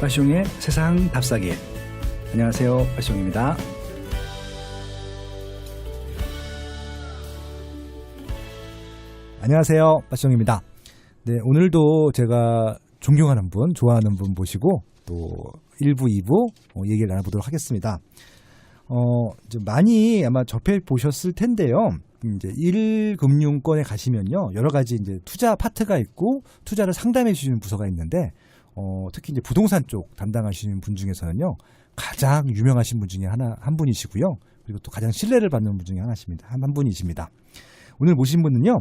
빠숑의 세상 답사기. 안녕하세요, 빠숑입니다. 안녕하세요, 빠숑입니다. 네, 오늘도 제가 존경하는 분, 좋아하는 분 모시고 또 1부, 2부 얘기를 나눠보도록 하겠습니다. 좀 많이 아마 접해 보셨을 텐데요. 이제 1금융권에 가시면요, 여러 가지 이제 투자 파트가 있고 투자를 상담해 주시는 부서가 있는데, 특히 이제 부동산 쪽 담당하시는 분 중에서는요, 가장 유명하신 분 중에 한 분이시고요. 그리고 또 가장 신뢰를 받는 분 중에 한 분이십니다. 오늘 모신 분은요,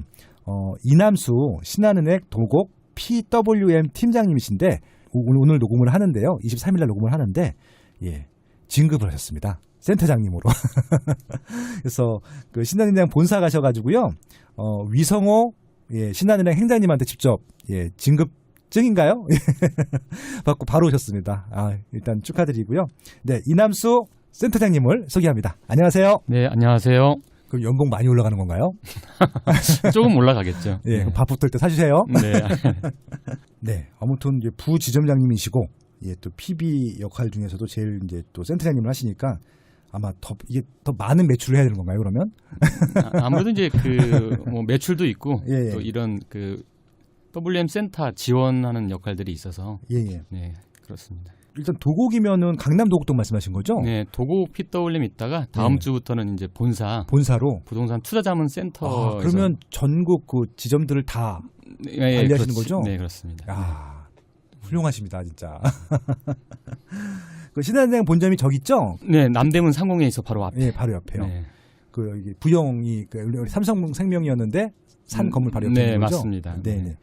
이남수 신한은행 도곡 PWM 팀장님이신데, 오늘 녹음을 하는데요. 23일날 녹음을 하는데, 예, 진급을 하셨습니다. 센터장님으로. 그래서 그 신한은행 본사 가셔가지고요, 위성호 신한은행 행장님한테 직접 진급증인가요? 받고 바로 오셨습니다. 일단 축하드리고요. 네, 이남수 센터장님을 소개합니다. 안녕하세요. 네, 안녕하세요. 그럼 연봉 많이 올라가는 건가요? 조금 올라가겠죠. 예, 네. 그럼 밥 붙을 때 사주세요. 네. 네, 아무튼 이제 부지점장님이시고, 예, 또 PB 역할 중에서도 제일 이제 또 센터장님을 하시니까 아마 이게 더 많은 매출을 해야 되는 건가요, 그러면? 아무래도 이제 뭐 매출도 있고, 예. 또 이런 WM 센터 지원하는 역할들이 있어서. 예. 네, 그렇습니다. 일단 도곡이면은 강남 도곡동 말씀하신 거죠? 네, 도곡 PWM 있다가 다음 주부터는 이제 본사로 부동산 투자자문 센터. 그러면 전국 그 지점들을 다 예, 관리하시는 거죠? 네, 그렇습니다. 훌륭하십니다, 진짜. 그 신한은행 본점이 저기 있죠? 네, 남대문 상공회에서 바로 앞에. 예, 바로 옆에요. 네. 그 여기 부영이 우리 삼성생명이었는데 산 건물 바로 옆에 네, 있는 거죠? 맞습니다. 네.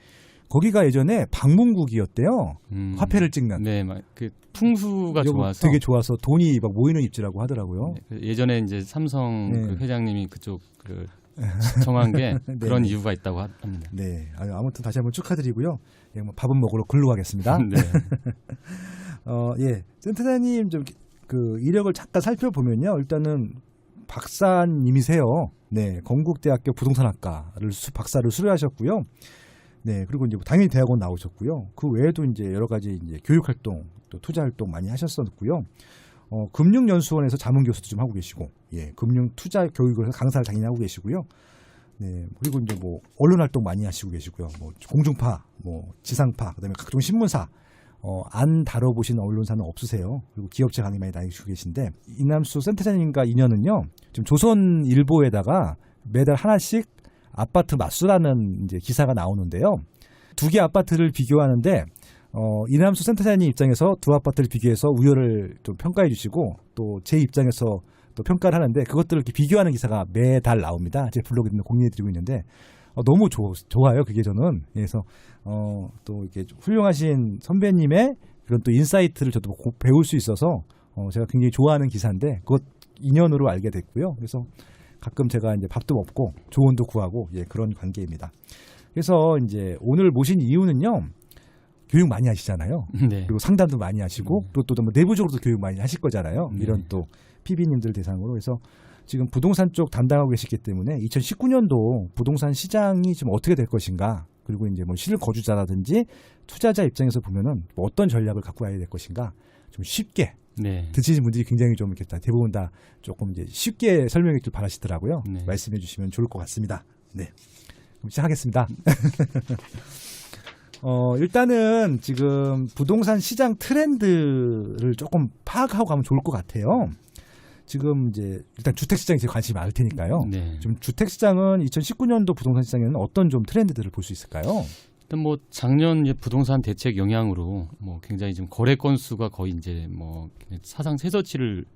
거기가 예전에 방문국이었대요. 화폐를 찍는. 네, 그 풍수가 좋아서 되게 좋아서 돈이 막 모이는 입지라고 하더라고요. 네, 예전에 이제 삼성 네. 그 회장님이 그쪽 정한 게 그런 이유가 있다고 합니다. 네, 아무튼 다시 한번 축하드리고요. 예, 뭐 밥은 먹으러 글로 가겠습니다. 네. 예, 센터장님 좀 그 이력을 잠깐 살펴보면요, 일단은 박사님이세요. 네, 건국대학교 부동산학과를 박사를 수료하셨고요. 네, 그리고 이제 당연히 대학원 나오셨고요. 그 외에도 이제 여러 가지 이제 교육 활동, 또 투자 활동 많이 하셨었고요. 금융연수원에서 자문교수도 좀 하고 계시고, 예, 금융 투자 교육을 강사를 당연히 하고 계시고요. 네, 그리고 이제 뭐 언론 활동 많이 하시고 계시고요. 뭐 공중파, 뭐 지상파, 그다음에 각종 신문사, 안 다뤄보신 언론사는 없으세요. 그리고 기업체 강의 많이 다니시고 계신데, 이남수 센터장님과 인연은요, 지금 조선일보에다가 매달 하나씩 아파트 맞수라는 이제 기사가 나오는데요. 두 개 아파트를 비교하는데, 이남수 센터장님 입장에서 두 아파트를 비교해서 우열을 좀 평가해 주시고, 또 제 입장에서 또 평가를 하는데, 그것들을 이렇게 비교하는 기사가 매달 나옵니다. 제 블로그에 공유해 드리고 있는데, 너무 좋아요, 그게 저는. 그래서 또 이렇게 훌륭하신 선배님의 그런 또 인사이트를 저도 배울 수 있어서 제가 굉장히 좋아하는 기사인데, 그것 인연으로 알게 됐고요. 그래서 가끔 제가 이제 밥도 먹고 조언도 구하고, 예, 그런 관계입니다. 그래서 이제 오늘 모신 이유는요, 교육 많이 하시잖아요. 네. 그리고 상담도 많이 하시고, 또 뭐 내부적으로도 교육 많이 하실 거잖아요. 이런 또 PB님들 대상으로. 그래서 지금 부동산 쪽 담당하고 계시기 때문에 2019년도 부동산 시장이 지금 어떻게 될 것인가, 그리고 이제 뭐 실거주자라든지 투자자 입장에서 보면은 뭐 어떤 전략을 갖고 와야 될 것인가, 좀 쉽게 듣시는 분들이 굉장히 좀 이렇게 대부분 다 조금 이제 쉽게 설명해 줄 바라시더라고요. 네. 말씀해 주시면 좋을 것 같습니다. 네, 그럼 시작하겠습니다. 일단은 지금 부동산 시장 트렌드를 조금 파악하고 가면 좋을 것 같아요. 지금 이제 일단 주택 시장에 관심이 많을 테니까요. 네. 좀 주택 시장은 2019년도 부동산 시장에는 어떤 좀 트렌드들을 볼 수 있을까요? 일단 뭐 작년 이제 부동산 대책 영향으로 뭐 굉장히 좀 거래 건수가 거의 이제 뭐 사상 최저치를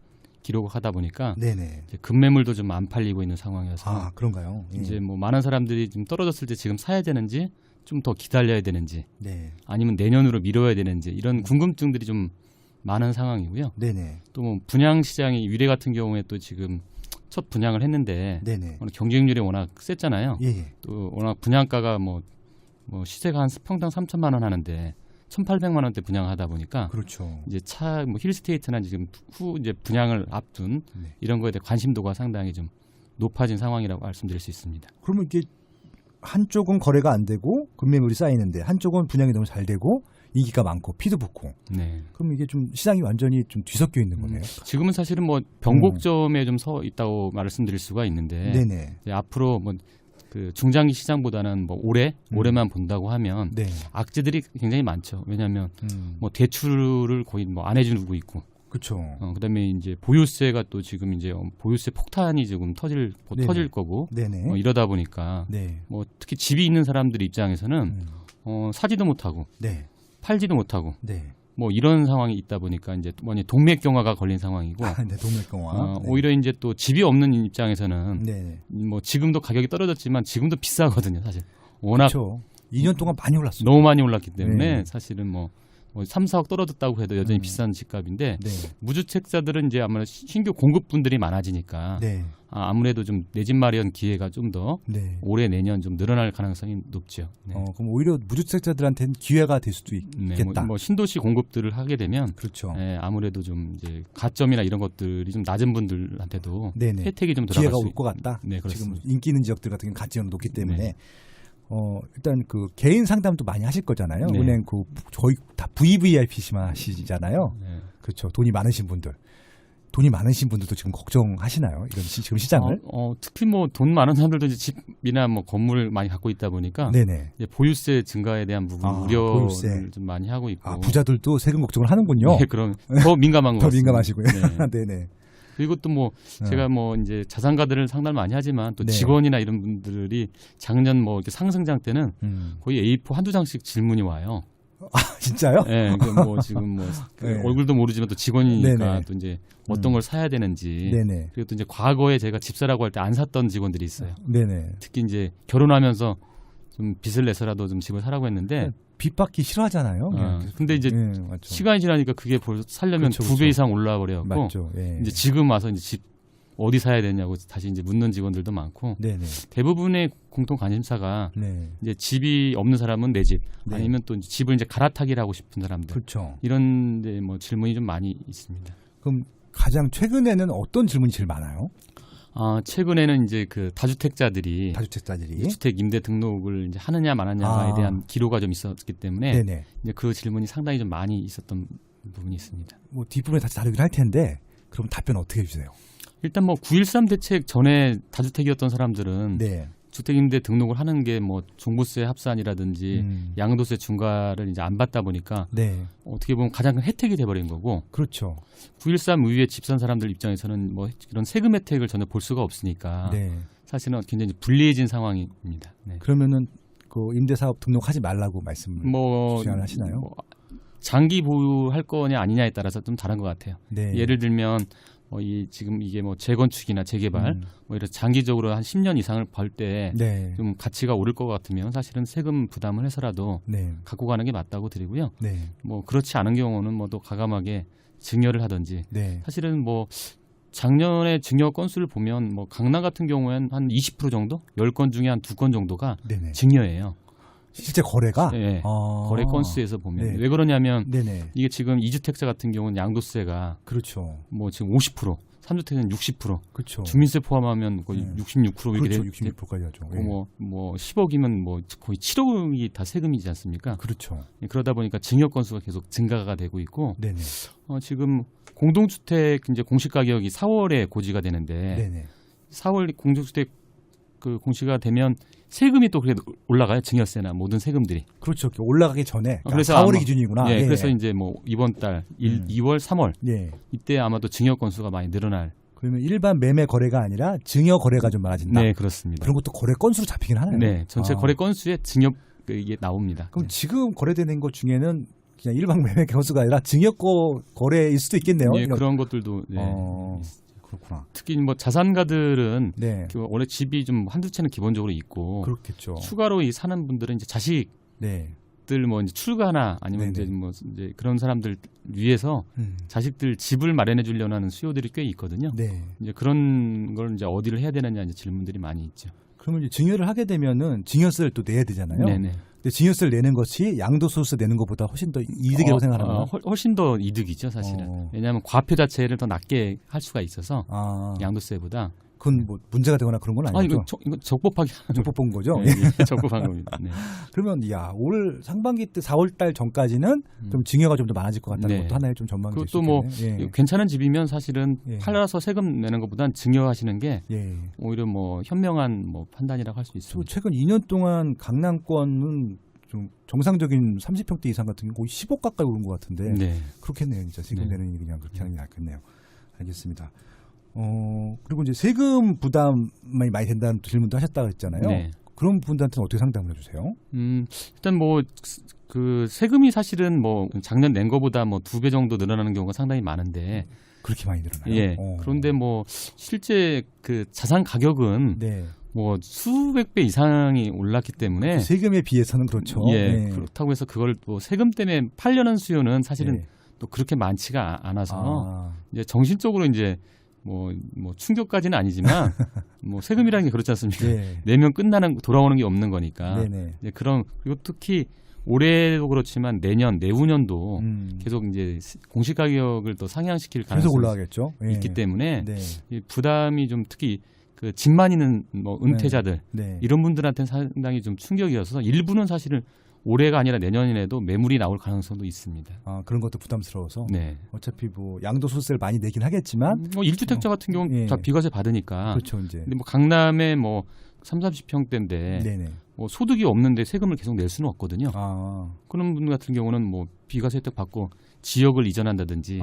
기록하다 보니까 네네. 이제 급매물도 좀 안 팔리고 있는 상황이어서. 그런가요? 예. 이제 뭐 많은 사람들이 좀 떨어졌을 때 지금 사야 되는지, 좀 더 기다려야 되는지, 네. 아니면 내년으로 미뤄야 되는지, 이런 궁금증들이 좀 많은 상황이고요. 네네. 또 뭐 분양 시장이 위례 같은 경우에 또 지금 첫 분양을 했는데, 네네. 경쟁률이 워낙 셌잖아요. 예. 또 워낙 분양가가 뭐 시세가 한 평당 3천만 원 하는데 1,800만 원대 분양하다 보니까, 그렇죠. 이제 뭐 힐스테이트나 지금 이제 분양을 앞둔 이런 거에 대해 관심도가 상당히 좀 높아진 상황이라고 말씀드릴 수 있습니다. 그러면 이게 한쪽은 거래가 안 되고 급매물이 쌓이는데, 한쪽은 분양이 너무 잘 되고, 인기가 많고 피도 붙고. 네. 그럼 이게 좀 시장이 완전히 좀 뒤섞여 있는 거네요. 지금은 사실은 뭐 변곡점에 좀 서 있다고 말씀드릴 수가 있는데 네네. 이제 앞으로 뭐 그 중장기 시장보다는 뭐 올해만 본다고 하면 네. 악재들이 굉장히 많죠. 왜냐하면 뭐 대출을 거의 뭐 안 해주고 있고, 그렇죠. 그다음에 이제 보유세가 또 지금 이제 보유세 폭탄이 지금 터질 거고, 네네. 이러다 보니까 네. 뭐 특히 집이 있는 사람들 입장에서는 사지도 못하고 네. 팔지도 못하고 네. 뭐 이런 상황이 있다 보니까 이제 뭐니 동맥경화가 걸린 상황이고, 네, 동맥경화. 네. 오히려 이제 또 집이 없는 입장에서는 네. 뭐 지금도 가격이 떨어졌지만 지금도 비싸거든요, 사실. 워낙 그렇죠. 2년 동안 많이 올랐어요. 너무 많이 올랐기 때문에 네. 사실은 뭐 3, 4억 떨어졌다고 해도 여전히 비싼 집값인데 네. 무주택자들은 이제 아무래도 신규 공급분들이 많아지니까 네. 아무래도 좀 내 집 마련 기회가 좀 더 네. 올해 내년 좀 늘어날 가능성이 높죠. 네. 그럼 오히려 무주택자들한테는 기회가 될 수도 네, 있겠다. 뭐 신도시 공급들을 하게 되면 그렇죠. 아무래도 좀 이제 가점이나 이런 것들이 좀 낮은 분들한테도 네네. 혜택이 좀 들어갈 기회가 수 올 것 같다. 네, 지금 그렇습니다. 인기 있는 지역들 같은 경우는 가치가 높기 때문에 네. 일단 그 개인 상담도 많이 하실 거잖아요. 네. 은행 그 거의 다 VVIP시만 하시잖아요. 네. 그렇죠. 돈이 많으신 분들도 지금 걱정하시나요? 이런 지금 시장을? 특히 뭐 돈 많은 사람들도 이제 집이나 뭐 건물을 많이 갖고 있다 보니까 네네. 이제 보유세 증가에 대한 부분 우려를 보유세. 좀 많이 하고 있고. 부자들도 세금 걱정을 하는군요. 네, 그럼 더 민감한 거 더 같습니다. 민감하시고요. 네. 네네. 그리고 또 뭐 제가 뭐 이제 자산가들을 상담을 많이 하지만 또 네. 직원이나 이런 분들이 작년 뭐 이렇게 상승장 때는 음. 거의 A4 한두 장씩 질문이 와요. 진짜요? 네, 뭐 지금 뭐 네. 얼굴도 모르지만 또 직원이니까 네네. 또 이제 어떤 걸 사야 되는지. 네네. 그리고 또 이제 과거에 제가 집사라고 할 때 안 샀던 직원들이 있어요. 네네. 특히 이제 결혼하면서 좀 빚을 내서라도 좀 집을 사라고 했는데. 빚 받기 싫어하잖아요. 근데 이제 맞죠. 시간이 지나니까 그게 벌써 살려면 그렇죠, 2배 그렇죠. 이상 올라 버려갖고 맞죠. 예. 이제 지금 와서 이제 집 어디 사야 되냐고 다시 이제 묻는 직원들도 많고 네네. 대부분의 공통 관심사가 네. 이제 집이 없는 사람은 내 집 네. 아니면 또 집을 이제 갈아타기를 하고 싶은 사람들 그렇죠. 이런데 뭐 질문이 좀 많이 있습니다. 그럼 가장 최근에는 어떤 질문이 제일 많아요? 최근에는 이제 그 다주택자들이 다주택자들이. 주택 임대 등록을 이제 하느냐 마느냐에 대한 기로가 좀 있었기 때문에 네네. 이제 그 질문이 상당히 좀 많이 있었던 부분이 있습니다. 뭐 뒷부분에 다시 다루긴 할 텐데 그럼 답변 어떻게 해주세요? 일단 뭐 9.13 대책 전에 다주택이었던 사람들은 네. 주택임대 등록을 하는 게 뭐 종부세 합산이라든지 양도세 중과를 이제 안 받다 보니까 네. 어떻게 보면 가장 큰 혜택이 돼버린 거고 그렇죠. 9.13 이후에 집 산 사람들 입장에서는 뭐 이런 세금 혜택을 전혀 볼 수가 없으니까 네. 사실은 굉장히 불리해진 상황입니다. 네. 그러면은 그 임대사업 등록하지 말라고 말씀을 주장을 하시나요? 뭐 장기 보유할 거냐 아니냐에 따라서 좀 다른 것 같아요. 네. 예를 들면 지금 이게 뭐 재건축이나 재개발 뭐 이런 장기적으로 한 10년 이상을 벌 때 좀 네. 가치가 오를 것 같으면 사실은 세금 부담을 해서라도 네. 갖고 가는 게 맞다고 드리고요. 네. 뭐 그렇지 않은 경우는 뭐 또 과감하게 증여를 하든지 네. 사실은 뭐 작년에 증여 건수를 보면 뭐 강남 같은 경우에는 한 20% 정도, 10건 중에 한 2건 정도가 네네. 증여예요. 실제 거래가? 네. 거래 건수에서 보면 네. 왜 그러냐면 네네. 이게 지금 2주택자 같은 경우는 양도세가 그렇죠. 뭐 지금 50%, 3주택은 60%, 그렇죠. 주민세 포함하면 거의 네. 66% 이렇게 그렇죠. 66%까지 하죠. 예. 뭐 10억이면 뭐 거의 7억이 다 세금이지 않습니까? 그렇죠. 그러다 보니까 증여 건수가 계속 증가가 되고 있고 네네. 지금 공동주택 이제 공시 가격이 4월에 고지가 되는데 네네. 4월 공동주택 그 공시가 되면 세금이 또 그렇게 올라가요. 증여세나 모든 세금들이. 그렇죠. 올라가기 전에. 그러니까 그래서 4월이 아마- 기준이구나. 예, 예. 그래서 이제 뭐 이번 달 2월, 3월 예. 이때 아마도 증여 건수가 많이 늘어날. 그러면 일반 매매 거래가 아니라 증여 거래가 좀 많아진다. 네, 그렇습니다. 그런 것도 거래 건수로 잡히긴 하나요? 네, 전체 아. 거래 건수에 증여 이게 나옵니다. 그럼 네. 지금 거래되는 것 중에는 그냥 일반 매매 건수가 아니라 증여 거래일 수도 있겠네요. 예, 그런 것들도 네. 그렇구나. 특히 뭐 자산가들은 네. 원래 집이 좀 한두 채는 기본적으로 있고 그렇겠죠. 추가로 이 사는 분들은 이제 자식들 네. 뭐 이제 출가나 아니면 네네. 이제 그런 사람들 위해서 자식들 집을 마련해 주려는 하는 수요들이 꽤 있거든요. 네. 이제 그런 걸 이제 어디를 해야 되느냐 이제 질문들이 많이 있죠. 그러면 이제 증여를 하게 되면은 증여세를 또 내야 되잖아요. 네네. 근데 증여세를 내는 것이 양도소득세 내는 것보다 훨씬 더 이득이라고 생각하나요? 훨씬 더 이득이죠, 사실은. 어. 왜냐하면 과표 자체를 더 낮게 할 수가 있어서 아, 양도세보다. 그건 뭐 문제가 되거나 그런 건 아니 아니죠. 이거 적법하게 적법본 거죠. 네, 예, 적법한 겁니다. 네. 그러면 올 상반기 때 4월달 전까지는 좀 증여가 좀 더 많아질 것 같다는 네. 것도 하나의 좀 전망이 될 수 그것도 뭐 있겠네요. 괜찮은 집이면 사실은 예. 팔아서 세금 내는 것보단 증여하시는 게 예. 오히려 뭐 현명한 뭐 판단이라고 할 수 또 있습니다. 최근 2년 동안 강남권은 좀 정상적인 30평대 이상 같은 경우 거의 10억 가까이 오른 것 같은데 네. 그렇겠네요. 진짜 세금 네. 내는 일이 그냥 그렇게 하는 게 낫겠네요. 알겠습니다. 그리고 이제 세금 부담이 많이 된다는 질문도 하셨다고 했잖아요. 네. 그런 분들한테는 어떻게 상담을 해주세요? 일단 뭐 그 세금이 사실은 뭐 작년 낸 거보다 뭐 2배 정도 늘어나는 경우가 상당히 많은데 그렇게 많이 늘어나요? 예. 그런데 뭐 실제 그 자산 가격은 네. 뭐 수백 배 이상이 올랐기 때문에 세금에 비해서는 그렇죠. 예. 네. 그렇다고 해서 그걸 또 세금 때문에 팔려는 수요는 사실은 네. 또 그렇게 많지가 않아서 아, 이제 정신적으로 이제 뭐 충격까지는 아니지만 뭐 세금이라는 게 그렇지 않습니까? 네. 내면 끝나는 돌아오는 게 없는 거니까. 네네. 이제 그런 그리고 특히 올해도 그렇지만 내년 내후년도 계속 이제 공시 가격을 또 상향시킬 계속 가능성이 올라가겠죠. 예. 있기 때문에 네. 이 부담이 좀 특히 그 집만 있는 뭐 은퇴자들 네. 이런 분들한테는 상당히 좀 충격이어서 일부는 사실은 올해가 아니라 내년에도 매물이 나올 가능성도 있습니다. 아, 그런 것도 부담스러워서. 네. 어차피 뭐 양도소득세를 많이 내긴 하겠지만. 뭐 1주택자 같은 경우는 예. 다 비과세 받으니까. 그렇죠, 이제. 근데 뭐 강남에 뭐 30~30평대인데 네네. 뭐 소득이 없는데 세금을 계속 낼 수는 없거든요. 아, 그런 분 같은 경우는 뭐 비과세 혜택 받고 지역을 이전한다든지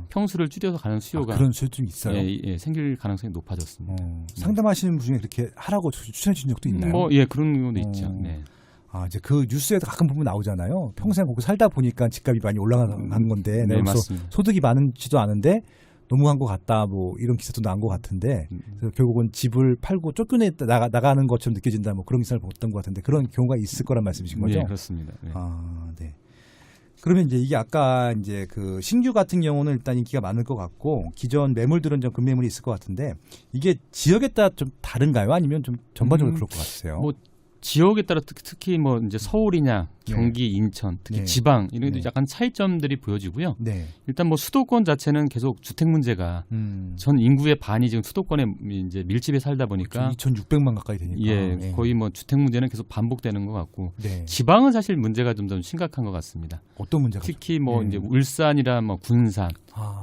평수를 줄여서 가는 수요가 그런 수요 좀 있어요. 생길 가능성이 높아졌습니다. 상담하시는 분 중에 그렇게 하라고 추천해 주신 적도 있나요? 뭐 그런 경우도 있죠. 네. 아, 이제 그 뉴스에도 가끔 보면 나오잖아요. 평생 거기 살다 보니까 집값이 많이 올라가는 건데, 네, 내가 맞습니다. 소득이 많지도 않은데 너무 한 것 같다, 뭐 이런 기사도 난 것 같은데, 그래서 결국은 집을 팔고 쫓겨내 나가는 것처럼 느껴진다, 뭐 그런 기사를 봤던 것 같은데 그런 경우가 있을 거란 말씀이신 거죠? 네, 그렇습니다. 네. 아, 네. 그러면 이제 이게 아까 이제 그 신규 같은 경우는 일단 인기가 많을 것 같고 기존 매물들은 좀 급매물이 있을 것 같은데 이게 지역에 따라 좀 다른가요? 아니면 좀 전반적으로 그럴 것 같으세요? 뭐 지역에 따라 특히 뭐 이제 서울이냐 경기, 인천, 특히 네. 지방 이런 데 네. 약간 차이점들이 보여지고요. 네. 일단 뭐 수도권 자체는 계속 주택 문제가 전 인구의 반이 지금 수도권에 이제 밀집해 살다 보니까 2,600만 가까이 되니까. 예, 거의 뭐 주택 문제는 계속 반복되는 것 같고 네. 지방은 사실 문제가 좀 심각한 것 같습니다. 어떤 문제가? 특히 뭐 네. 이제 울산이나 뭐 군산,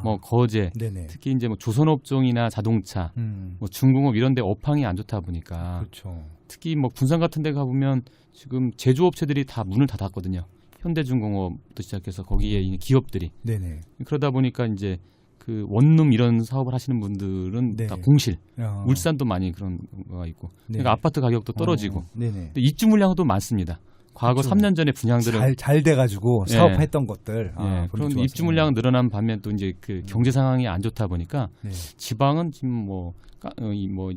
뭐 거제, 네네. 특히 이제 뭐 조선업종이나 자동차, 뭐 중공업 이런 데 업황이 안 좋다 보니까 그렇죠. 특히 뭐 군산 같은 데 가보면 지금 제조업체들이 다 문을 닫았거든요. 현대중공업부터 시작해서 거기에 있는 기업들이. 네네. 그러다 보니까 이제 그 원룸 이런 사업을 하시는 분들은 네. 다 공실. 야. 울산도 많이 그런 거가 있고. 네. 그러니까 아파트 가격도 떨어지고. 네네. 근데 입주 물량도 많습니다. 과거 그렇죠. 3년 전에 분양들은 잘 돼가지고 예. 사업했던 것들. 예, 그런 좋았어요. 입주 물량은 늘어난 반면 또 이제 그 경제 상황이 안 좋다 보니까 네. 지방은 지금 뭐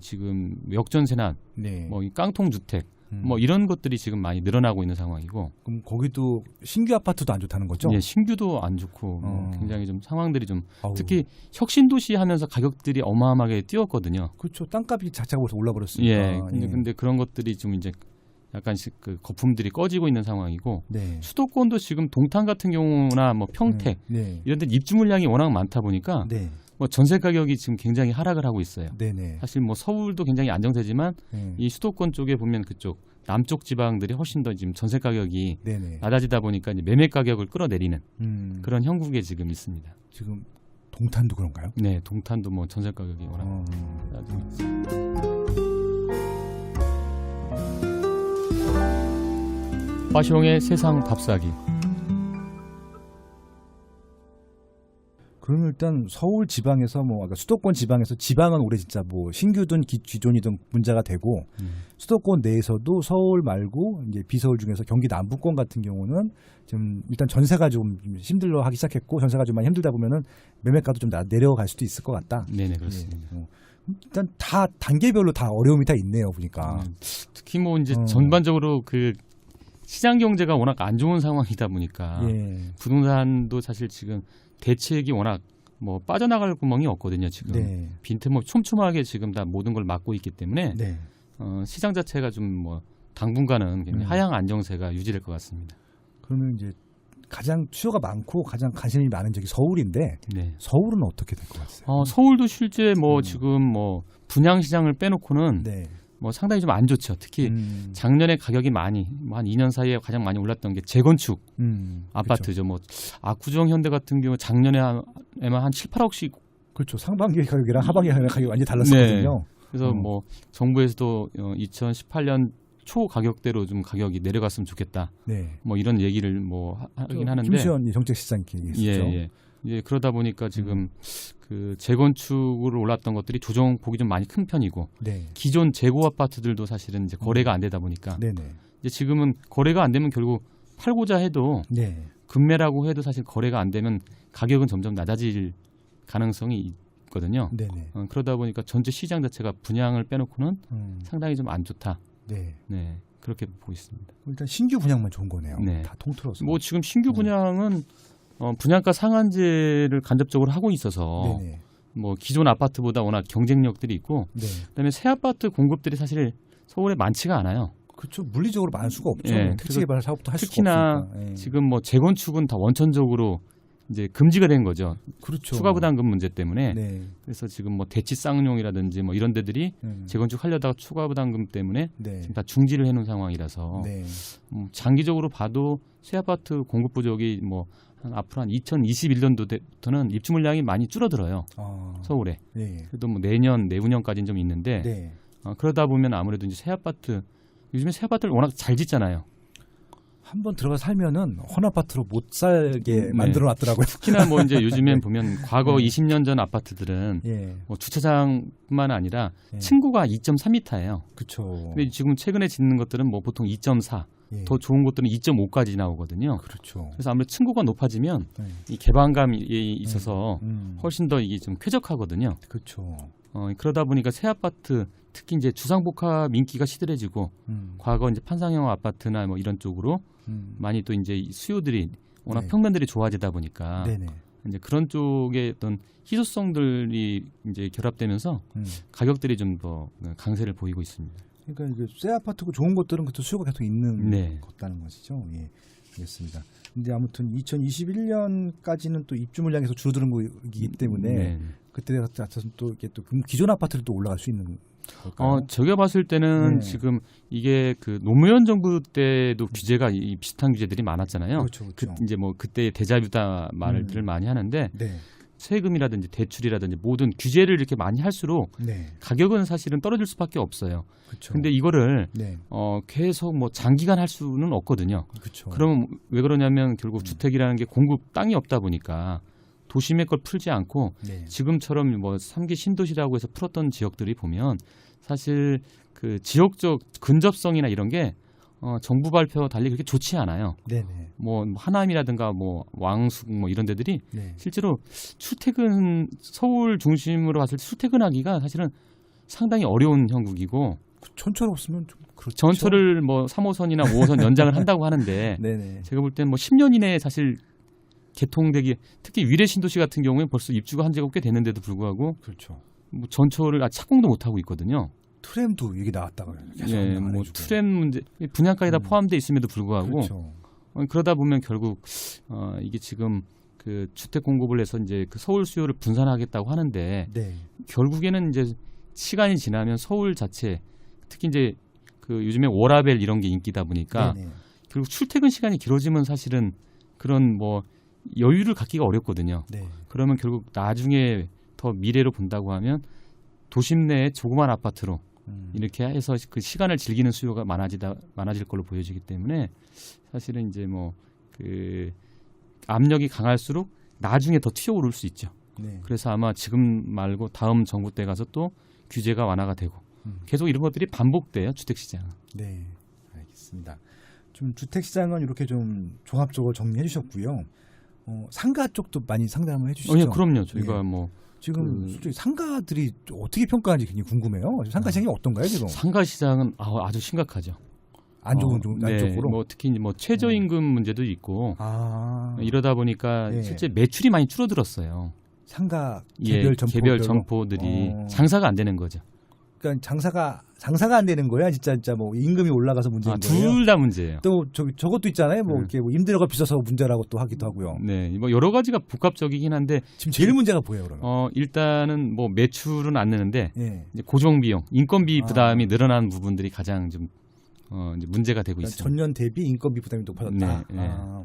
지금 역전세난, 네. 뭐 이 깡통 주택, 뭐 이런 것들이 지금 많이 늘어나고 있는 상황이고. 그럼 거기도 신규 아파트도 안 좋다는 거죠? 예, 신규도 안 좋고 뭐 굉장히 좀 상황들이 좀 아우. 특히 혁신도시 하면서 가격들이 어마어마하게 뛰었거든요. 그렇죠. 땅값이 자체가 벌써 올라버렸으니까. 예, 근데 그런 것들이 좀 이제 약간씩 그 거품들이 꺼지고 있는 상황이고 네. 수도권도 지금 동탄 같은 경우나 뭐 평택 네. 이런 데 입주 물량이 워낙 많다 보니까 네. 뭐 전세 가격이 지금 굉장히 하락을 하고 있어요. 네네. 사실 뭐 서울도 굉장히 안정세지만 네. 이 수도권 쪽에 보면 그쪽 남쪽 지방들이 훨씬 더 지금 전세 가격이 네네. 낮아지다 보니까 이제 매매 가격을 끌어내리는 그런 형국에 지금 있습니다. 지금 동탄도 그런가요? 네, 동탄도 뭐 전세 가격이 워낙 낮아지고 있습니다. 화시홍의 세상 답사기. 그러면 일단 서울 지방에서 뭐 아까 수도권 지방에서 지방은 올해 진짜 뭐 신규든 기존이든 문제가 되고 수도권 내에서도 서울 말고 이제 비서울 중에서 경기 남부권 같은 경우는 지금 일단 전세가 좀 힘들어 하기 시작했고 전세가 좀 많이 힘들다 보면은 매매가도 좀 내려갈 수도 있을 것 같다. 네네 그렇습니다. 예. 일단 다 단계별로 다 어려움이 다 있네요 보니까. 특히 뭐 이제 전반적으로 그 시장 경제가 워낙 안 좋은 상황이다 보니까 예. 부동산도 사실 지금 대책이 워낙 뭐 빠져나갈 구멍이 없거든요. 지금 네. 빈틈없이 촘촘하게 지금 다 모든 걸 막고 있기 때문에 네. 시장 자체가 좀 뭐 당분간은 굉장히 하향 안정세가 유지될 것 같습니다. 그러면 이제 가장 수요가 많고 가장 관심이 많은 지역이 서울인데 네. 서울은 어떻게 될 것 같아요? 서울도 실제 뭐 지금 뭐 분양 시장을 빼놓고는 네. 뭐 상당히 좀 안 좋죠. 특히 작년에 가격이 많이 뭐 한 2년 사이에 가장 많이 올랐던 게 재건축 아파트죠. 뭐 압구정 현대 같은 경우 작년에만 한 7, 8억씩. 그렇죠. 상반기 가격이랑 하반기 가격이 완전히 달랐었거든요. 그래서 뭐 정부에서도 2018년 초 가격대로 좀 가격이 내려갔으면 좋겠다. 네. 뭐 이런 얘기를 뭐 하긴 하는데. 김수현 정책실장께 얘기했었죠. 예. 이제 그러다 보니까 지금 그 재건축으로 올랐던 것들이 조정폭이 좀 많이 큰 편이고 네. 기존 재고 아파트들도 사실은 이제 거래가 안 되다 보니까 네네. 이제 지금은 거래가 안 되면 결국 팔고자 해도 네. 급매라고 해도 사실 거래가 안 되면 가격은 점점 낮아질 가능성이 있거든요. 네네. 그러다 보니까 전체 시장 자체가 분양을 빼놓고는 상당히 좀 안 좋다. 네. 네, 그렇게 보고 있습니다. 일단 신규 분양만 좋은 거네요. 네. 다 통틀어서. 뭐 지금 신규 분양은 분양가 상한제를 간접적으로 하고 있어서 네네. 뭐 기존 아파트보다 워낙 경쟁력들이 있고 네. 그다음에 새 아파트 공급들이 사실 서울에 많지가 않아요. 그렇죠. 물리적으로 많을 수가 없죠. 예, 택지 개발 사업도 할 수가 특히나 없으니까. 예. 지금 뭐 재건축은 다 원천적으로 이제 금지가 된 거죠. 그렇죠. 추가 부담금 문제 때문에. 네. 그래서 지금 뭐 대치 쌍용이라든지 뭐 이런 데들이 재건축 하려다가 추가 부담금 때문에 네. 지금 다 중지를 해놓은 상황이라서 네. 장기적으로 봐도 새 아파트 공급 부족이 뭐 앞으로 한 2021년도부터는 입주 물량이 많이 줄어들어요. 서울에. 네. 그래도 뭐 내년, 내후년까지는 좀 있는데 네. 그러다 보면 아무래도 이제 새 아파트 요즘에 새 아파트를 워낙 잘 짓잖아요. 한번 들어가 살면은 헌 아파트로 못 살게 네. 만들어 놨더라고요. 특히나 뭐 이제 요즘엔 보면 과거 20년 전 아파트들은 예. 뭐 주차장뿐만 아니라 예. 층고가 2.3m예요. 그렇죠. 근데 지금 최근에 짓는 것들은 뭐 보통 2.4, 예. 더 좋은 것들은 2.5까지 나오거든요. 그렇죠. 그래서 아무래도 층고가 높아지면 네. 이 개방감이 있어서 음. 훨씬 더 이게 좀 쾌적하거든요. 그렇죠. 그러다 보니까 새 아파트 특히 이제 주상복합 인기가 시들해지고 과거 이제 판상형 아파트나 뭐 이런 쪽으로 많이 또 이제 수요들이 워낙 네. 평면들이 좋아지다 보니까 네네. 이제 그런 쪽의 어떤 희소성들이 이제 결합되면서 가격들이 좀 더 강세를 보이고 있습니다. 그러니까 이게 새 아파트고 좋은 것들은 그것도 수요가 계속 있는 네. 것다는 것이죠. 예, 알겠습니다. 근데 아무튼 2021년까지는 또 입주 물량에서 줄어드는 거이기 때문에 네. 그때 같아서 또 이게 또 기존 아파트를 또 올라갈 수 있는 걸까요? 제가 봤을 때는 네. 지금 이게 그 노무현 정부 때도 규제가 비슷한 규제들이 많았잖아요. 그렇죠, 그렇죠. 이제 뭐 그때 데자뷰다 말들을 많이 하는데 네, 세금이라든지 대출이라든지 모든 규제를 이렇게 많이 할수록 네, 가격은 사실은 떨어질 수밖에 없어요. 그렇죠. 근데 이거를 네, 계속 뭐 장기간 할 수는 없거든요. 그렇죠. 그러면 왜 그러냐면 결국 주택이라는 게 공급 땅이 없다 보니까 도심의 걸 풀지 않고 네, 지금처럼 뭐 3기 신도시라고 해서 풀었던 지역들이 보면 사실 그 지역적 근접성이나 이런 게 정부 발표 달리 그렇게 좋지 않아요. 네, 네, 뭐 하남이라든가 뭐 왕숙 뭐 이런 데들이 네, 실제로 출퇴근 서울 중심으로 봤을 때 출퇴근하기가 사실은 상당히 어려운 형국이고 전철 없으면 좀 그렇죠. 전철을 뭐 3호선이나 5호선 연장을 한다고 하는데 네, 네, 제가 볼 때는 뭐 10년 이내에 사실 개통되기 특히 위례 신도시 같은 경우에 벌써 입주가 한 지가 꽤 됐는데도 불구하고 그렇죠. 뭐 전철을 착공도 못 하고 있거든요. 트램도 얘기 나왔다가 계속 예, 안 뭐 해주고. 트램 문제 분양가에 다 포함되어 있음에도 불구하고 그렇죠. 그러다 보면 결국 이게 지금 그 주택 공급을 해서 이제 그 서울 수요를 분산하겠다고 하는데 네, 결국에는 이제 시간이 지나면 서울 자체 특히 이제 그 요즘에 워라벨 이런 게 인기다 보니까 네, 네. 결국 출퇴근 시간이 길어지면 사실은 그런 뭐 여유를 갖기가 어렵거든요. 네. 그러면 결국 나중에 더 미래로 본다고 하면 도심 내에 조그만 아파트로 이렇게 해서 그 시간을 즐기는 수요가 많아질 걸로 보여지기 때문에 사실은 이제 뭐 그 압력이 강할수록 나중에 더 튀어오를 수 있죠. 네. 그래서 아마 지금 말고 다음 정부 때 가서 또 규제가 완화가 되고 계속 이런 것들이 반복돼요. 주택시장은. 네, 알겠습니다. 좀 주택 시장은 이렇게 좀 종합적으로 정리해 주셨고요. 상가 쪽도 많이 상담을 해주시죠. 예, 그럼요. 저희가 예. 뭐 지금 솔직히 상가들이 어떻게 평가하는지 굉장히 궁금해요. 상가 시장이 어떤가요 지금? 상가 시장은 아주 심각하죠. 안 좋은 네, 쪽으로. 뭐 특히 이제 뭐 최저임금 문제도 있고 이러다 보니까 예. 실제 매출이 많이 줄어들었어요. 상가 예, 개별 점포 개별 점포들이 장사가 안 되는 거죠. 그러니까 장사가 안 되는 거야. 진짜 뭐 임금이 올라가서 문제인 거예요. 둘 다 문제예요. 또 저것도 있잖아요. 뭐 이렇게 뭐 임대료가 비싸서 문제라고 또 하기도 하고요. 네, 뭐 여러 가지가 복합적이긴 한데 지금 제일 문제가 뭐예요, 그러면? 일단은 뭐 매출은 안 느는데 예. 이제 고정 비용, 인건비 아. 부담이 늘어난 부분들이 가장 좀 이제 문제가 되고 그러니까 있습니다. 전년 대비 인건비 부담이 높아졌다. 네, 네. 아.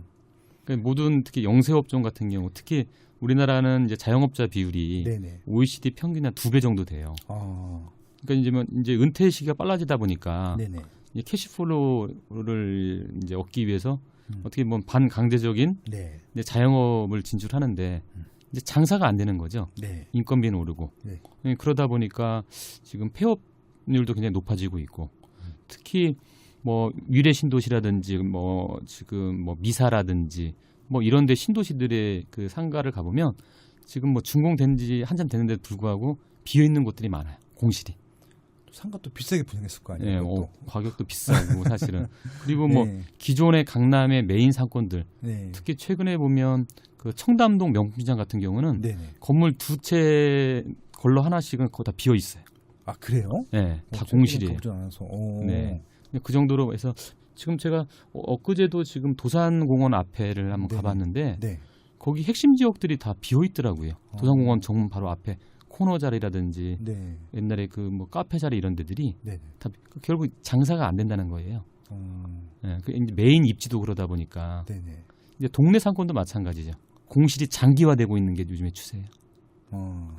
그러니까 모든 특히 영세업종 같은 경우, 특히 우리나라는 이제 자영업자 비율이 네네. OECD 평균 한 2배 정도 돼요. 아. 그러니까 이제 은퇴 시기가 빨라지다 보니까 네네. 이제 캐시플로우를 이제 얻기 위해서 음. 어떻게 보면 반강제적인 네. 이제 자영업을 진출하는데 이제 장사가 안 되는 거죠. 네. 인건비는 오르고. 네. 그러다 보니까 지금 폐업률도 굉장히 높아지고 있고, 특히 뭐 위례 신도시라든지 뭐 지금 뭐 미사라든지 뭐 이런데 신도시들의 그 상가를 가보면 지금 뭐 준공된 지 한참 됐는데도 불구하고 비어 있는 곳들이 많아요. 공실이. 상가도 비싸게 분양했을 거 아니에요. 네, 그것도. 가격도 비싸고 사실은. 그리고 뭐 네. 기존의 강남의 메인 상권들, 네. 특히 최근에 보면 그 청담동 명품시장 같은 경우는 네네. 건물 두 채 걸러 하나씩은 거의 다 비어 있어요. 아 그래요? 네, 다 최근에 공실이에요. 가보진 않아서. 오. 네. 그 정도로 해서 지금 제가 엊그제도 지금 도산공원 앞에를 한번 네네. 가봤는데 네. 거기 핵심 지역들이 다 비어 있더라고요. 도산공원 정문 바로 앞에 코너 자리라든지 네. 옛날에 그 뭐 카페 자리 이런 데들이 네. 다 결국 장사가 안 된다는 거예요. 음. 네, 그 이제 메인 입지도 그러다 보니까 네네. 이제 동네 상권도 마찬가지죠. 공실이 장기화되고 있는 게 요즘의 추세예요.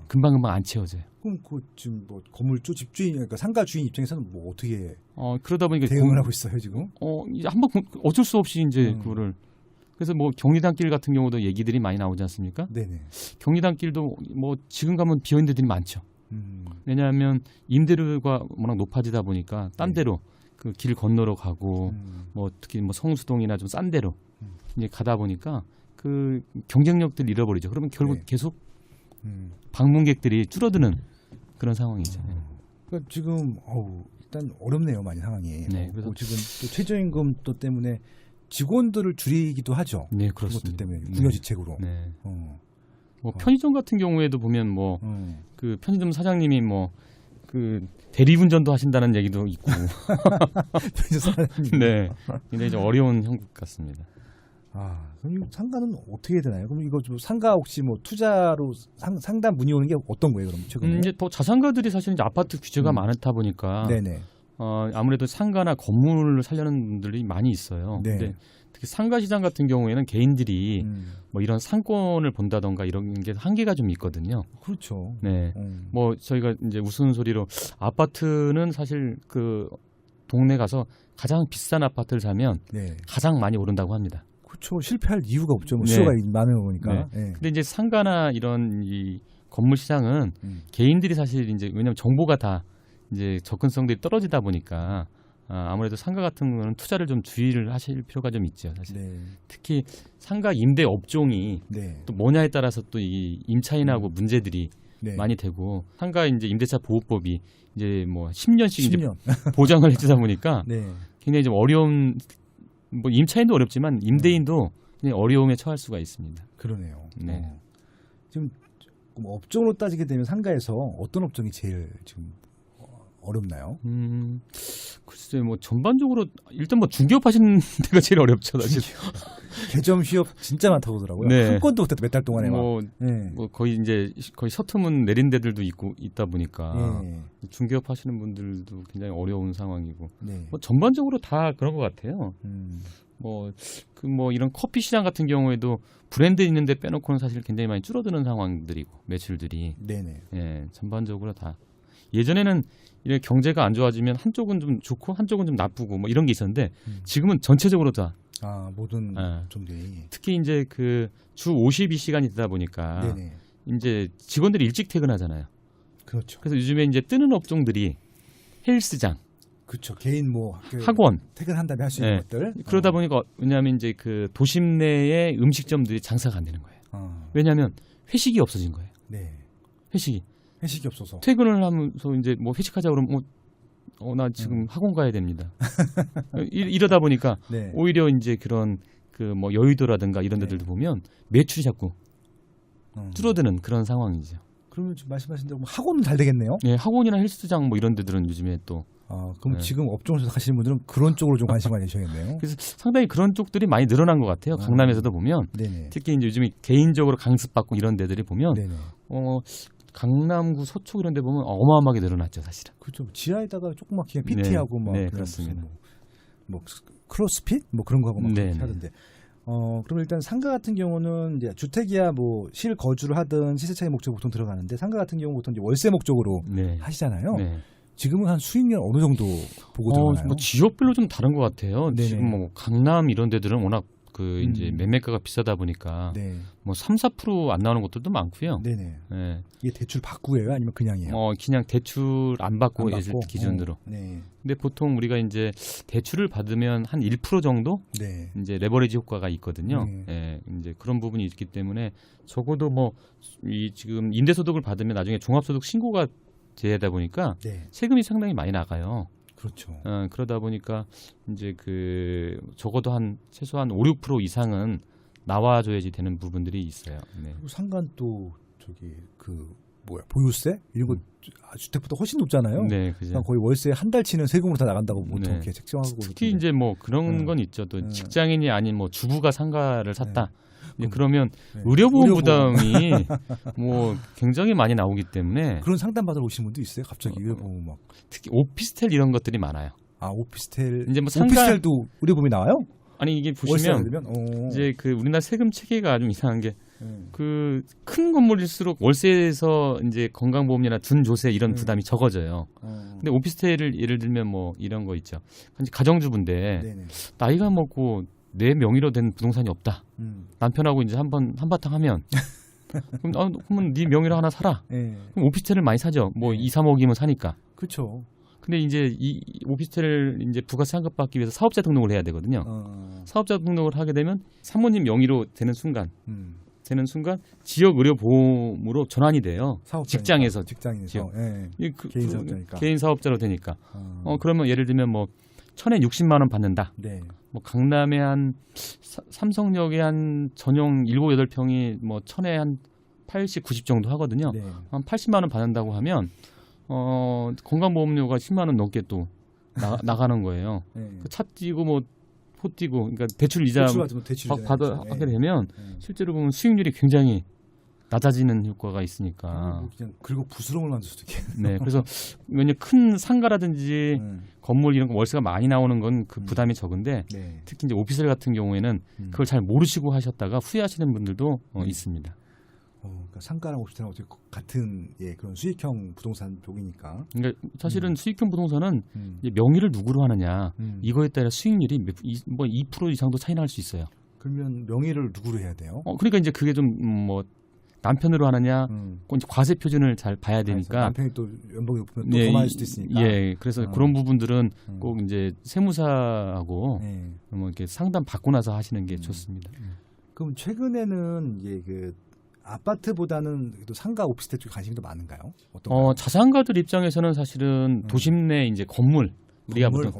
금방금방 안 채워져요. 그럼 그 지금 뭐 건물주 집주인 그러니까 상가 주인 입장에서는 뭐 어떻게 그러다 보니까 대응을 하고 있어요 지금? 이제 한번 어쩔 수 없이 이제 음. 그거를 그래서 뭐 경리단길 같은 경우도 얘기들이 많이 나오지 않습니까? 네네. 경리단길도 뭐 지금 가면 비어 있는 데들이 많죠. 음. 왜냐하면 임대료가 워낙 높아지다 보니까 딴 네. 데로 그 길 건너러 가고 음. 뭐 특히 뭐 성수동이나 좀 싼 데로 음. 이제 가다 보니까 그 경쟁력들 잃어버리죠. 그러면 결국 네. 계속 음. 방문객들이 줄어드는 그런 상황이죠. 그러니까 지금 일단 어렵네요 많이 상황이. 네, 그래서 지금 또 최저임금 또 때문에 직원들을 줄이기도 하죠. 네, 그것들 그렇습니다. 때문에 네. 부녀지책으로. 네. 어. 뭐 편의점 같은 경우에도 보면 뭐 음. 그 편의점 사장님이 뭐 그 대리운전도 하신다는 얘기도 있고 사장님. 네, 굉장히 좀 어려운 형국 같습니다. 그럼 이 상가는 어떻게 해야 되나요? 그럼 이거 좀 상가 혹시 뭐 투자로 상담 문의 오는 게 어떤 거예요? 그럼 최근에? 이제 더 자산가들이 사실 이제 아파트 규제가 많다 보니까 네네. 아무래도 상가나 건물을 살려는 분들이 많이 있어요. 네. 근데 특히 상가 시장 같은 경우에는 개인들이 뭐 이런 상권을 본다던가 이런 게 한계가 좀 있거든요. 그렇죠. 네. 뭐 저희가 이제 우스갯소리로 아파트는 사실 그 동네 가서 가장 비싼 아파트를 사면 네. 가장 많이 오른다고 합니다. 그렇죠. 실패할 이유가 없죠. 뭐 네. 수요가 많은 거니까. 네. 네. 근데 이제 상가나 이런 이 건물 시장은 음. 개인들이 사실 이제 왜냐하면 정보가 다 이제 접근성들이 떨어지다 보니까 아무래도 상가 같은 거는 투자를 좀 주의를 하실 필요가 좀 있죠. 사실 네. 특히 상가 임대 업종이 네. 또 뭐냐에 따라서 또 이 임차인하고 문제들이 네. 많이 되고 상가 이제 임대차 보호법이 이제 뭐 10년씩 10년. 이제 보장을 해주다 보니까 네. 굉장히 좀 어려운 뭐 임차인도 어렵지만 임대인도 굉장히 어려움에 처할 수가 있습니다. 그러네요. 네. 지금 업종으로 따지게 되면 상가에서 어떤 업종이 제일 지금 어렵나요? 글쎄 뭐 전반적으로 일단 뭐 중개업 하시는 데가 제일 어렵죠 사실. 개점 휴업 진짜 많다고 하더라고요. 네. 한 건도 못했다 몇 달 동안에 막. 뭐, 네. 뭐 거의 이제 거의 서투문 내린 데들도 있다 보니까 네. 중개업 하시는 분들도 굉장히 어려운 상황이고 네. 뭐 전반적으로 다 그런 것 같아요. 뭐 이런 커피 시장 같은 경우에도 브랜드 있는데 빼놓고는 사실 굉장히 많이 줄어드는 상황들이고 매출들이 네네. 예, 전반적으로 다 예전에는 이렇게 경제가 안 좋아지면 한쪽은 좀 좋고 한쪽은 좀 나쁘고 뭐 이런 게 있었는데 지금은 전체적으로 다 모든 네. 업종들이. 특히 이제 그 주 52시간이 되다 보니까 네네. 이제 직원들이 일찍 퇴근하잖아요. 그렇죠. 그래서 요즘에 이제 뜨는 업종들이 헬스장, 그렇죠. 개인 뭐 학원 퇴근한 다음에 할 수 있는 네. 것들. 그러다 보니까 왜냐하면 이제 그 도심 내의 음식점들이 장사가 안 되는 거예요. 왜냐하면 회식이 없어진 거예요. 네. 회식이 없어서. 퇴근을 하면서 이제 뭐 회식하자 그러면 나 지금 학원 가야 됩니다. 이러다 보니까 네. 오히려 이제 그런 그 뭐 여의도라든가 이런 데들도 보면 매출이 자꾸 줄어드는 그런 상황이죠. 그러면 지금 말씀하신 대로 학원은 잘 되겠네요. 예, 학원이나 헬스장 뭐 이런 데들은 요즘에 또 그럼 네. 지금 업종에서 하시는 분들은 그런 쪽으로 좀 관심 많이 주셔야겠네요. 그래서 상당히 그런 쪽들이 많이 늘어난 것 같아요. 강남에서도 보면 네네. 특히 이제 요즘에 개인적으로 강습받고 이런 데들이 보면 네네. 강남구 서초 이런 데 보면 어마어마하게 늘어났죠, 사실은. 그렇죠. 지하에다가 조그맣게 PT하고 막 네, 그냥 그렇습니다. 무슨 뭐 크로스핏 뭐 그런 거 하고 막 네, 그렇게 네. 하던데. 그럼 일단 상가 같은 경우는 이제 주택이야 뭐 실거주를 하든 시세차익 목적 보통 들어가는데 상가 같은 경우 보통 이제 월세 목적으로 네. 하시잖아요. 네. 지금은 한 수익률 어느 정도 보고 들어가나요? 뭐 지역별로 좀 다른 것 같아요. 네네. 지금 뭐 강남 이런 데들은 워낙 그 이제 매매가가 비싸다 보니까 네. 뭐 3, 4%안 나오는 것들도 많고요. 네네. 네. 이게 대출 받고예요, 아니면 그냥이에요? 그냥 대출 안 받고 안 예를 받고? 기준으로. 네. 근데 보통 우리가 이제 대출을 받으면 한 1% 정도 네. 이제 레버리지 효과가 있거든요. 네. 예, 이제 그런 부분이 있기 때문에 적어도 뭐 이 지금 임대소득을 받으면 나중에 종합소득 신고가 되다 보니까 네. 세금이 상당히 많이 나가요. 그렇죠. 그러다 보니까 이제 그 적어도 한 최소한 5, 6% 이상은 나와줘야지 되는 부분들이 있어요. 네. 그리고 상간 또 저기 그 뭐야 보유세 이런 거 주택보다 훨씬 높잖아요. 네, 그죠. 거의 월세 한 달치는 세금으로 다 나간다고 보통 네. 이렇게 책정하고 특히 그러던데. 이제 뭐 그런 네. 건 있죠. 또 네. 직장인이 아닌 뭐 주부가 상가를 샀다. 이제 그럼, 그러면 네. 의료보험 의료보험. 부담이 뭐 굉장히 많이 나오기 때문에 그런 상담 받으러 오신 분도 있어요. 갑자기 의료보험 막. 특히 오피스텔 이런 것들이 많아요. 오피스텔. 이제 뭐 상가- 오피스텔도 의료보험이 나와요? 아니 이게 월세가 보시면 되면? 이제 그 우리나라 세금 체계가 좀 이상한 게 네. 그 큰 건물일수록 월세에서 이제 건강보험료나 준조세 이런 부담이 적어져요. 근데 오피스텔을 예를 들면 뭐 이런 거 있죠. 가정주부인데 네네. 나이가 먹고 내 명의로 된 부동산이 없다. 음. 남편하고 이제 한바탕 하면 그러면 네 명의로 하나 사라. 네. 그럼 오피스텔을 많이 사죠. 뭐 2, 3억이면 사니까. 그렇죠. 근데 이제 이 오피스텔을 이제 부가세 환급받기 위해서 사업자 등록을 해야 되거든요. 사업자 등록을 하게 되면 사모님 명의로 되는 순간 지역 의료 보험으로 전환이 돼요. 사업자니까. 직장에서 직장인에서. 네. 개인 사업자니까. 개인 사업자로 되니까. 그러면 예를 들면 뭐 천에 60만 원 받는다. 네. 뭐 강남에 한 삼성역에 한 전용 7, 8평이 뭐 천에 한 80, 90 정도 하거든요. 네. 한 80만 원 받는다고 하면 건강보험료가 10만 원 넘게 또 나가는 거예요. 네. 차 띄고 뭐 포 띄고 그러니까 대출 이자 받아 하게 되면 실제로 보면 수익률이 굉장히 낮아지는 효과가 있으니까. 그리고 부스럼을 만들 수도 있겠네요. 네, 그래서 왜냐 큰 상가라든지 건물 이런 거 월세가 많이 나오는 건 그 부담이 적은데 네. 특히 이제 오피스텔 같은 경우에는 그걸 잘 모르시고 하셨다가 후회하시는 분들도 있습니다. 그러니까 상가랑 오피스텔은 어떻게 같은 그런 수익형 부동산 쪽이니까. 그러니까 사실은 수익형 부동산은 이제 명의를 누구로 하느냐 이거에 따라 수익률이 뭐 2% 이상도 차이 날 수 있어요. 그러면 명의를 누구로 해야 돼요? 그러니까 이제 그게 좀 뭐 남편으로 하느냐, 이제 과세 표준을 잘 봐야 되니까. 남편이 또 연봉이 높으면 또 더 많을 수도 있으니까. 예, 그래서 그런 부분들은 꼭 이제 세무사하고 뭐 이렇게 상담 받고 나서 하시는 게 좋습니다. 그럼 최근에는 그 아파트보다는 또 상가 오피스텔 쪽에 관심이 더 많은가요? 어떤가요? 자산가들 입장에서는 사실은 도심 내 이제 건물 우리가 보통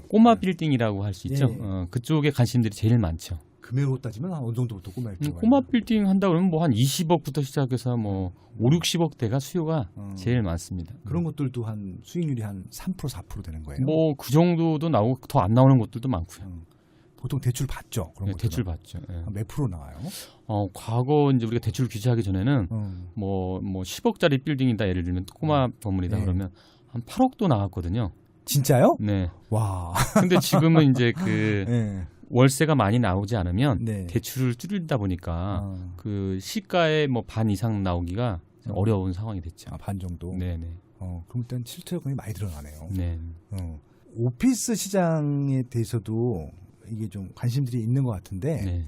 꼬마 빌딩이라고 할 수 있죠. 그쪽에 관심들이 제일 많죠. 금액으로 따지면 어느 정도부터 꼬마 빌딩? 꼬마 빌딩 한다 그러면 뭐 한 20억부터 시작해서 뭐 5, 60억대가 수요가 제일 많습니다. 그런 것들도 한 수익률이 한 3%, 4% 되는 거예요? 뭐 그 정도도 나오고 더 안 나오는 것들도 많고요. 보통 대출 받죠. 그런 것들은. 대출 받죠. 몇 프로 나와요? 과거 이제 우리가 대출 규제하기 전에는 뭐 10억짜리 빌딩이다 예를 들면 꼬마 건물이다 그러면 한 8억도 나왔거든요. 진짜요? 네. 와. 근데 지금은 이제 그 네. 월세가 많이 나오지 않으면 네. 대출을 줄이다 보니까 그 시가의 뭐 반 이상 나오기가 어려운 상황이 됐죠. 반 정도. 네네. 그럼 일단 실제로금이 많이 드러나네요. 네. 오피스 시장에 대해서도 이게 좀 관심들이 있는 것 같은데, 네.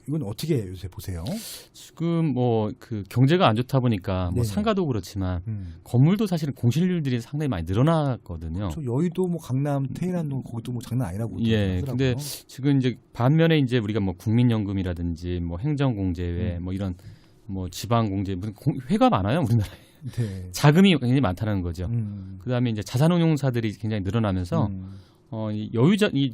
이건 어떻게 요새 보세요? 지금 뭐 그 경제가 안 좋다 보니까 뭐 네네. 상가도 그렇지만 건물도 사실은 공실률들이 상당히 많이 늘어났거든요. 여의도 뭐 강남 테헤란동 거기도 뭐 장난 아니라고 예. 하더라고요. 근데 지금 이제 반면에 이제 우리가 뭐 국민연금이라든지 뭐 행정공제회 뭐 이런 뭐 지방공제 무슨 회가 많아요 우리나라에. 네. 자금이 굉장히 많다는 거죠. 그다음에 이제 자산운용사들이 굉장히 늘어나면서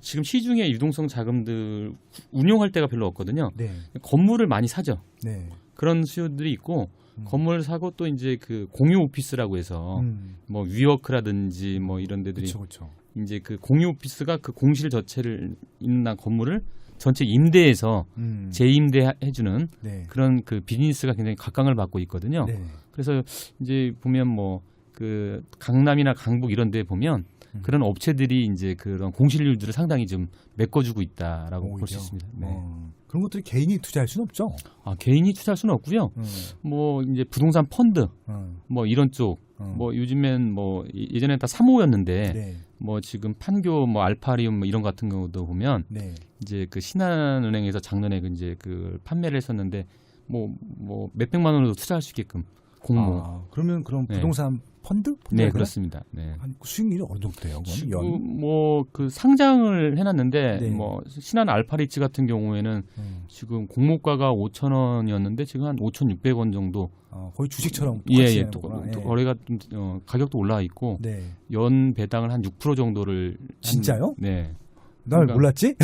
지금 시중에 유동성 자금들 운용할 데가 별로 없거든요. 네. 건물을 많이 사죠. 네. 그런 수요들이 있고 건물을 사고 또 이제 그 공유 오피스라고 해서 뭐 위워크라든지 뭐 이런 데들이 그렇죠. 이제 그 공유 오피스가 그 공실 자체를 있는 건물을 전체 임대해서 재임대해주는 네. 그런 그 비즈니스가 굉장히 각광을 받고 있거든요. 네. 그래서 이제 보면 뭐 그 강남이나 강북 이런 데 보면 그런 업체들이 이제 그런 공실률들을 상당히 좀 메꿔주고 있다라고 볼 수 오히려. 있습니다. 네. 그런 것들이 개인이 투자할 수는 없죠. 아, 개인이 투자할 수는 없고요. 뭐 이제 부동산 펀드 뭐 이런 쪽 뭐 요즘엔 뭐 예전에 다 3호였는데 네. 뭐 지금 판교 뭐 알파리움 뭐 이런 같은 경우도 보면 네. 이제 그 신한은행에서 작년에 그 이제 그 판매를 했었는데 뭐 몇백만 원으로 투자할 수 있게끔 공모. 아, 그러면 그런 네. 부동산 펀드? 네, 그렇습니다. 네. 한 수익률이 어느 정도 돼요? 지금 뭐 그 상장을 해놨는데 네. 뭐 신한 알파리츠 같은 경우에는 지금 공모가가 5,000원이었는데 지금 한 5,600원 정도. 거의 주식처럼 예, 똑같이 또 하는 거구나. 예. 거래가 좀 가격도 올라와 있고 네. 연 배당을 한 6% 정도를 진짜요? 네. 난 그러니까- 몰랐지?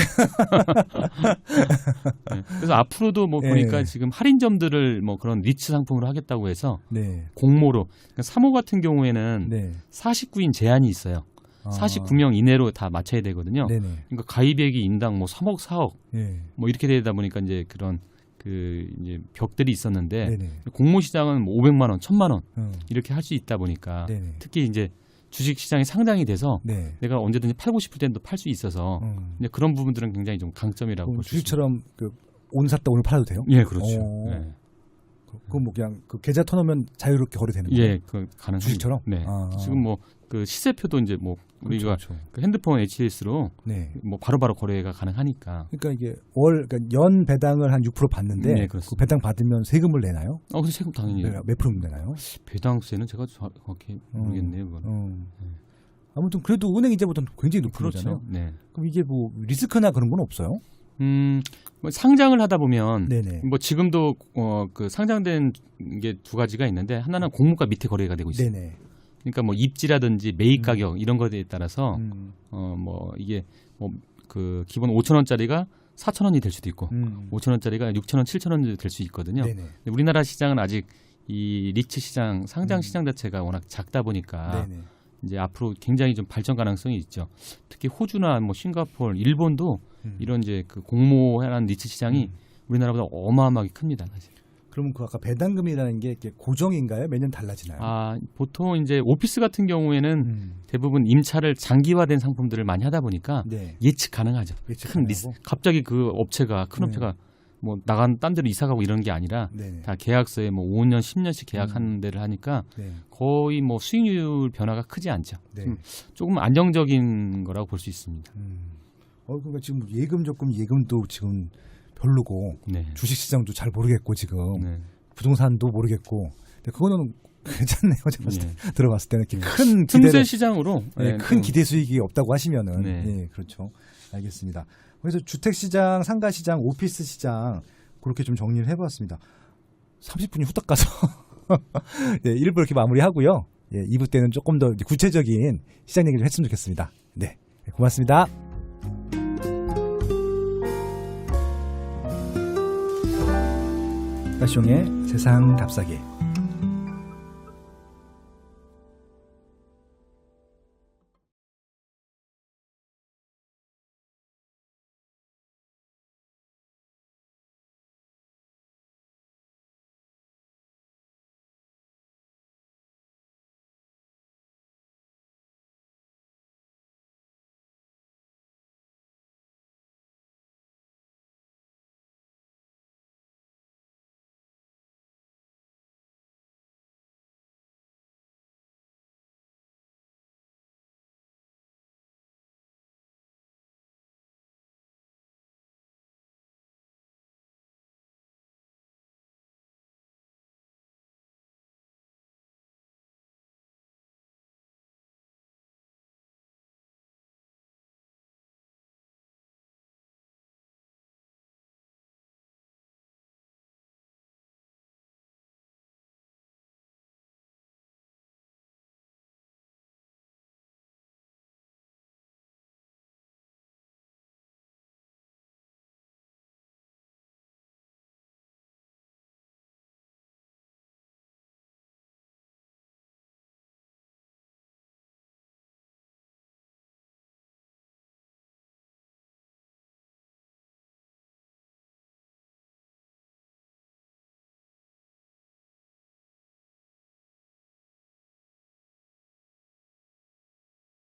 네. 그래서 앞으로도 뭐 예. 보니까 지금 할인점들을 뭐 그런 리츠 상품으로 하겠다고 해서 네. 공모로 그러니까 3호 같은 경우에는 네. 49인 제한이 있어요. 49명 이내로 다 맞춰야 되거든요. 네네. 그러니까 가입액이 인당 뭐 3억, 4억 예. 뭐 이렇게 되다 보니까 이제 그런 그 이제 벽들이 있었는데 네네. 공모 시장은 뭐 500만 원, 1000만 원 음. 이렇게 할 수 있다 보니까 네네. 특히 이제 주식 시장이 상장이 돼서 네. 내가 언제든지 팔고 싶을 때도 팔 수 있어서 이제 그런 부분들은 굉장히 좀 강점이라고 그럼 볼 수 있습니다. 주식처럼 그 오늘 샀다 오늘 팔아도 돼요? 예, 그렇죠. 오. 네. 그건 뭐 그냥 그 계좌 터놓으면 자유롭게 거래되는 거예요? 예, 그 가능합니다. 주식처럼? 네. 아. 지금 뭐 그 시세표도 이제 뭐 우리가 그렇죠. 그 핸드폰 HDS로 네. 뭐 바로바로 거래가 가능하니까. 그러니까 이게 그러니까 연 배당을 한 6% 받는데 네, 그 그렇습니다. 배당 받으면 세금을 내나요? 그래서 세금 당연히 몇 프로 내나요? 배당세는 제가 정확히 모르겠네요, 그거는. 아무튼 그래도 은행 이자보다는 굉장히 높은 그렇죠. 거잖아요. 네. 그럼 이게 뭐 리스크나 그런 건 없어요? 뭐 상장을 하다 보면 네네. 뭐 지금도 그 상장된 게 두 가지가 있는데 하나는 공모가 밑에 거래가 되고 있어요. 네네. 그러니까 뭐 입지라든지 매입 가격 이런 거에 따라서 뭐 이게 뭐 그 기본 5,000원짜리가 4,000원이 될 수도 있고 5,000원짜리가 6,000원, 7,000원이 될 수 있거든요. 네네. 근데 우리나라 시장은 아직 이 리츠 시장, 상장 시장 자체가 워낙 작다 보니까 네네. 이제 앞으로 굉장히 좀 발전 가능성이 있죠. 특히 호주나 뭐 싱가포르, 일본도 이런 이제 그 공모하는 리츠 시장이 우리나라보다 어마어마하게 큽니다, 사실. 그러면 그 아까 배당금이라는 게 이렇게 고정인가요? 매년 달라지나요? 아, 보통 이제 오피스 같은 경우에는 대부분 임차를 장기화된 상품들을 많이 하다 보니까 네. 예측 가능하죠. 예측 큰 가능하고? 갑자기 그 업체가 큰 업체가 뭐 나간 딴 데로 이사 가고 이런 게 아니라 네네. 다 계약서에 뭐 5년, 10년씩 계약하는 데를 하니까 네. 거의 뭐 수익률 변화가 크지 않죠. 네. 조금 안정적인 거라고 볼 수 있습니다. 그러니까 지금 예금 적금 예금도 지금 별로고 네. 주식 시장도 잘 모르겠고 지금 네. 부동산도 모르겠고 근데 그거는 괜찮네요. 제가 봤을 때 네. 들어봤을 때는 이렇게 큰 틈새 기대를 시장으로 네, 큰 기대 수익이 없다고 하시면은 네. 네, 그렇죠. 알겠습니다. 그래서 주택 시장, 상가 시장, 오피스 시장 그렇게 좀 정리를 해봤습니다. 30분이 후딱 가서 네, 1부 이렇게 마무리하고요. 예, 2부 때는 조금 더 구체적인 시장 얘기를 했으면 좋겠습니다. 네, 고맙습니다. 나숑의 세상 답사기.